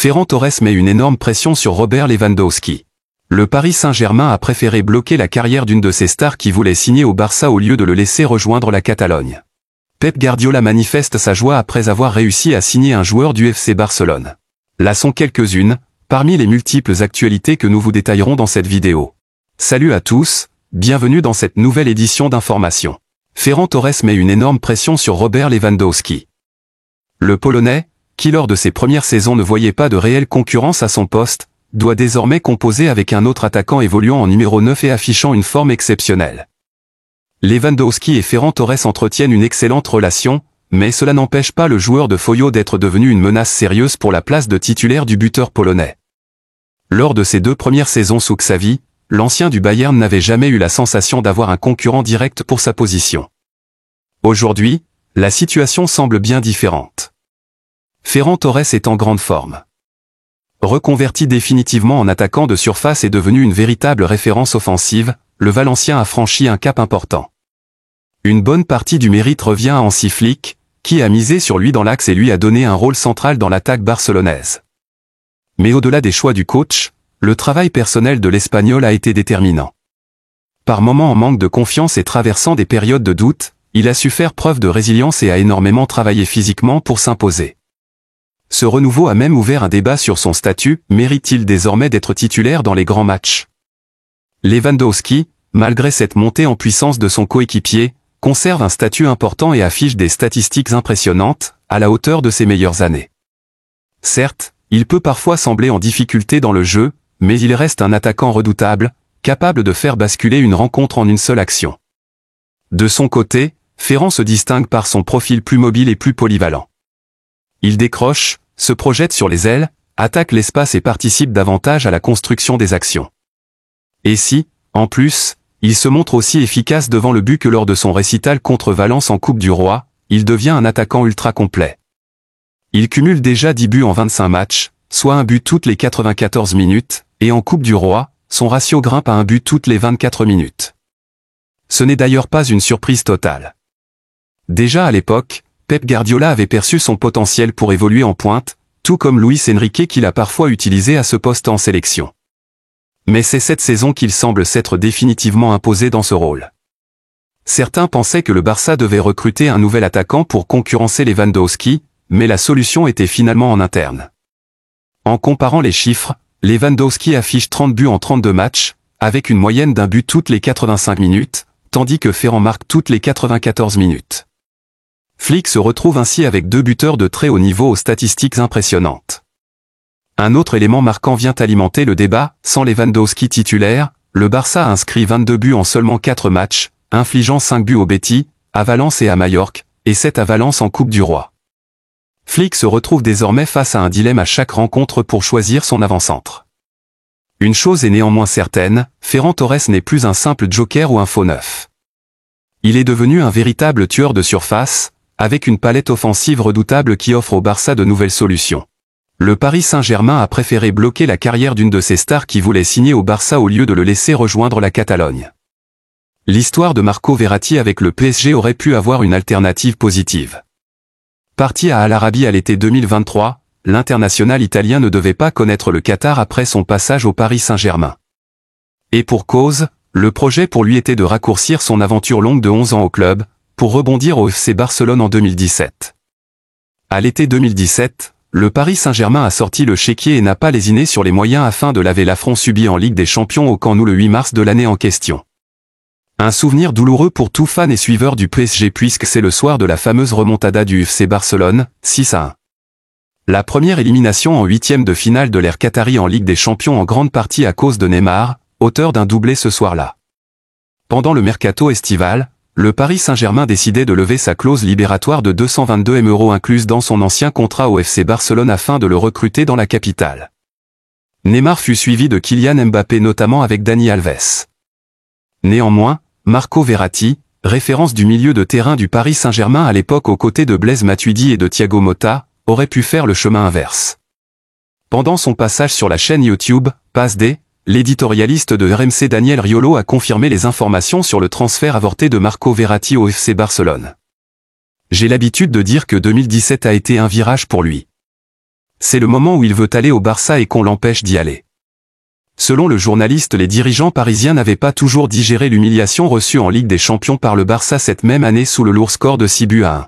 Ferran Torres met une énorme pression sur Robert Lewandowski. Le Paris Saint-Germain a préféré bloquer la carrière d'une de ses stars qui voulait signer au Barça au lieu de le laisser rejoindre la Catalogne. Pep Guardiola manifeste sa joie après avoir réussi à signer un joueur du FC Barcelone. Là sont quelques-unes, parmi les multiples actualités que nous vous détaillerons dans cette vidéo. Salut à tous, bienvenue dans cette nouvelle édition d'Information. Ferran Torres met une énorme pression sur Robert Lewandowski. Le Polonais, qui lors de ses premières saisons ne voyait pas de réelle concurrence à son poste, doit désormais composer avec un autre attaquant évoluant en numéro 9 et affichant une forme exceptionnelle. Lewandowski et Ferran Torres entretiennent une excellente relation, mais cela n'empêche pas le joueur de Foyot d'être devenu une menace sérieuse pour la place de titulaire du buteur polonais. Lors de ses 2 premières saisons sous Xavi, l'ancien du Bayern n'avait jamais eu la sensation d'avoir un concurrent direct pour sa position. Aujourd'hui, la situation semble bien différente. Ferran Torres est en grande forme. Reconverti définitivement en attaquant de surface et devenu une véritable référence offensive, le Valencien a franchi un cap important. Une bonne partie du mérite revient à Hansi Flick, qui a misé sur lui dans l'axe et lui a donné un rôle central dans l'attaque barcelonaise. Mais au-delà des choix du coach, le travail personnel de l'Espagnol a été déterminant. Par moments en manque de confiance et traversant des périodes de doute, il a su faire preuve de résilience et a énormément travaillé physiquement pour s'imposer. Ce renouveau a même ouvert un débat sur son statut, mérite-t-il désormais d'être titulaire dans les grands matchs? Lewandowski, malgré cette montée en puissance de son coéquipier, conserve un statut important et affiche des statistiques impressionnantes, à la hauteur de ses meilleures années. Certes, il peut parfois sembler en difficulté dans le jeu, mais il reste un attaquant redoutable, capable de faire basculer une rencontre en une seule action. De son côté, Ferran se distingue par son profil plus mobile et plus polyvalent. Il décroche, se projette sur les ailes, attaque l'espace et participe davantage à la construction des actions. Et si, en plus, il se montre aussi efficace devant le but que lors de son récital contre Valence en Coupe du Roi, il devient un attaquant ultra complet. Il cumule déjà 10 buts en 25 matchs, soit un but toutes les 94 minutes, et en Coupe du Roi, son ratio grimpe à un but toutes les 24 minutes. Ce n'est d'ailleurs pas une surprise totale. Déjà à l'époque, Pep Guardiola avait perçu son potentiel pour évoluer en pointe, tout comme Luis Enrique qui l'a parfois utilisé à ce poste en sélection. Mais c'est cette saison qu'il semble s'être définitivement imposé dans ce rôle. Certains pensaient que le Barça devait recruter un nouvel attaquant pour concurrencer Lewandowski, mais la solution était finalement en interne. En comparant les chiffres, Lewandowski affiche 30 buts en 32 matchs, avec une moyenne d'un but toutes les 85 minutes, tandis que Ferran marque toutes les 94 minutes. Flick se retrouve ainsi avec 2 buteurs de très haut niveau aux statistiques impressionnantes. Un autre élément marquant vient alimenter le débat, sans Lewandowski titulaire, le Barça a inscrit 22 buts en seulement 4 matchs, infligeant 5 buts au Betis, à Valence et à Majorque, et 7 à Valence en Coupe du Roi. Flick se retrouve désormais face à un dilemme à chaque rencontre pour choisir son avant-centre. Une chose est néanmoins certaine, Ferran Torres n'est plus un simple joker ou un faux neuf. Il est devenu un véritable tueur de surface, avec une palette offensive redoutable qui offre au Barça de nouvelles solutions. Le Paris Saint-Germain a préféré bloquer la carrière d'une de ses stars qui voulait signer au Barça au lieu de le laisser rejoindre la Catalogne. L'histoire de Marco Verratti avec le PSG aurait pu avoir une alternative positive. Parti à Al Arabi à l'été 2023, l'international italien ne devait pas connaître le Qatar après son passage au Paris Saint-Germain. Et pour cause, le projet pour lui était de raccourcir son aventure longue de 11 ans au club, pour rebondir au FC Barcelone en 2017. À l'été 2017, le Paris Saint-Germain a sorti le chéquier et n'a pas lésiné sur les moyens afin de laver l'affront subi en Ligue des Champions au Camp Nou le 8 mars de l'année en question. Un souvenir douloureux pour tout fan et suiveur du PSG puisque c'est le soir de la fameuse remontada du FC Barcelone, 6-1. La première élimination en 8e de finale de l'ère qatari en Ligue des Champions en grande partie à cause de Neymar, auteur d'un doublé ce soir-là. Pendant le mercato estival, le Paris Saint-Germain décidait de lever sa clause libératoire de 222 M € incluse dans son ancien contrat au FC Barcelone afin de le recruter dans la capitale. Neymar fut suivi de Kylian Mbappé notamment avec Dani Alves. Néanmoins, Marco Verratti, référence du milieu de terrain du Paris Saint-Germain à l'époque aux côtés de Blaise Matuidi et de Thiago Motta, aurait pu faire le chemin inverse. Pendant son passage sur la chaîne YouTube, Passe D, l'éditorialiste de RMC Daniel Riolo a confirmé les informations sur le transfert avorté de Marco Verratti au FC Barcelone. J'ai l'habitude de dire que 2017 a été un virage pour lui. C'est le moment où il veut aller au Barça et qu'on l'empêche d'y aller. Selon le journaliste, les dirigeants parisiens n'avaient pas toujours digéré l'humiliation reçue en Ligue des Champions par le Barça cette même année sous le lourd score de 6-1.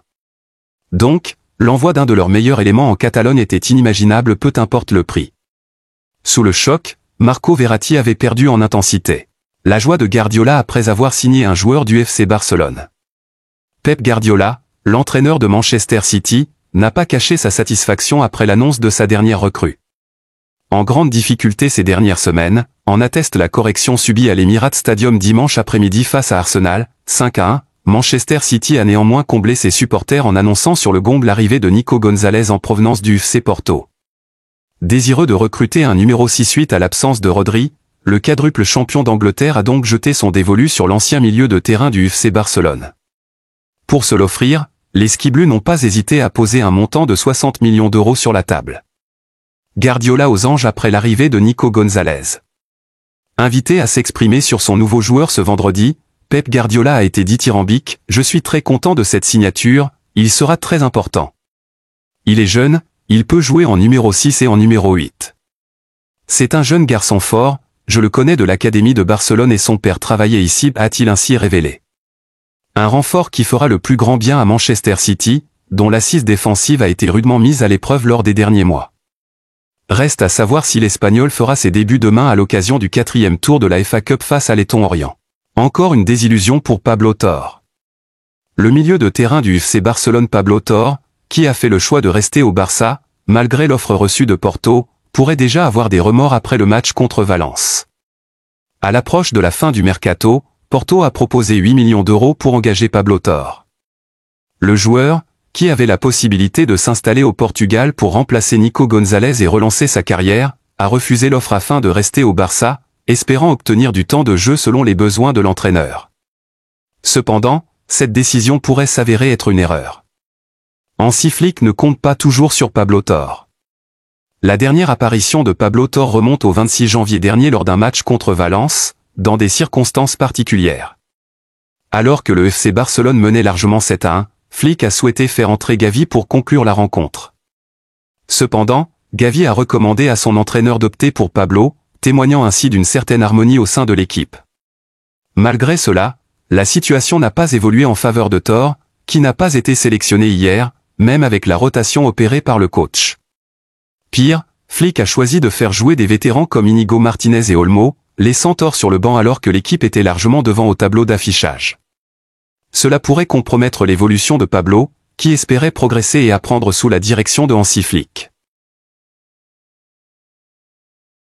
Donc, l'envoi d'un de leurs meilleurs éléments en Catalogne était inimaginable, peu importe le prix. Sous le choc, Marco Verratti avait perdu en intensité. La joie de Guardiola après avoir signé un joueur du FC Barcelone. Pep Guardiola, l'entraîneur de Manchester City, n'a pas caché sa satisfaction après l'annonce de sa dernière recrue. En grande difficulté ces dernières semaines, en atteste la correction subie à l'Emirates Stadium dimanche après-midi face à Arsenal, 5-1, Manchester City a néanmoins comblé ses supporters en annonçant sur le gong l'arrivée de Nico Gonzalez en provenance du FC Porto. Désireux de recruter un numéro 6 suite à l'absence de Rodri, le quadruple champion d'Angleterre a donc jeté son dévolu sur l'ancien milieu de terrain du FC Barcelone. Pour se l'offrir, les Skiblues n'ont pas hésité à poser un montant de 60 millions d'euros sur la table. Guardiola aux anges après l'arrivée de Nico Gonzalez. Invité à s'exprimer sur son nouveau joueur ce vendredi, Pep Guardiola a été dithyrambique « Je suis très content de cette signature, il sera très important. Il est jeune, il peut jouer en numéro 6 et en numéro 8. C'est un jeune garçon fort, je le connais de l'académie de Barcelone et son père travaillait ici », a-t-il ainsi révélé. Un renfort qui fera le plus grand bien à Manchester City, dont l'assise défensive a été rudement mise à l'épreuve lors des derniers mois. Reste à savoir si l'Espagnol fera ses débuts demain à l'occasion du 4e tour de la FA Cup face à Leyton Orient. Encore une désillusion pour Pablo Torre. Le milieu de terrain du FC Barcelone Pablo Torre, qui a fait le choix de rester au Barça, malgré l'offre reçue de Porto, pourrait déjà avoir des remords après le match contre Valence. À l'approche de la fin du mercato, Porto a proposé 8 millions d'euros pour engager Pablo Torre. Le joueur, qui avait la possibilité de s'installer au Portugal pour remplacer Nico Gonzalez et relancer sa carrière, a refusé l'offre afin de rester au Barça, espérant obtenir du temps de jeu selon les besoins de l'entraîneur. Cependant, cette décision pourrait s'avérer être une erreur. Hansi Flick ne compte pas toujours sur Pablo Torre. La dernière apparition de Pablo Torre remonte au 26 janvier dernier lors d'un match contre Valence, dans des circonstances particulières. Alors que le FC Barcelone menait largement 7-1, Flick a souhaité faire entrer Gavi pour conclure la rencontre. Cependant, Gavi a recommandé à son entraîneur d'opter pour Pablo, témoignant ainsi d'une certaine harmonie au sein de l'équipe. Malgré cela, la situation n'a pas évolué en faveur de Torre, qui n'a pas été sélectionné hier, même avec la rotation opérée par le coach. Pire, Flick a choisi de faire jouer des vétérans comme Inigo Martinez et Olmo, laissant Torre sur le banc alors que l'équipe était largement devant au tableau d'affichage. Cela pourrait compromettre l'évolution de Pablo, qui espérait progresser et apprendre sous la direction de Hansi Flick.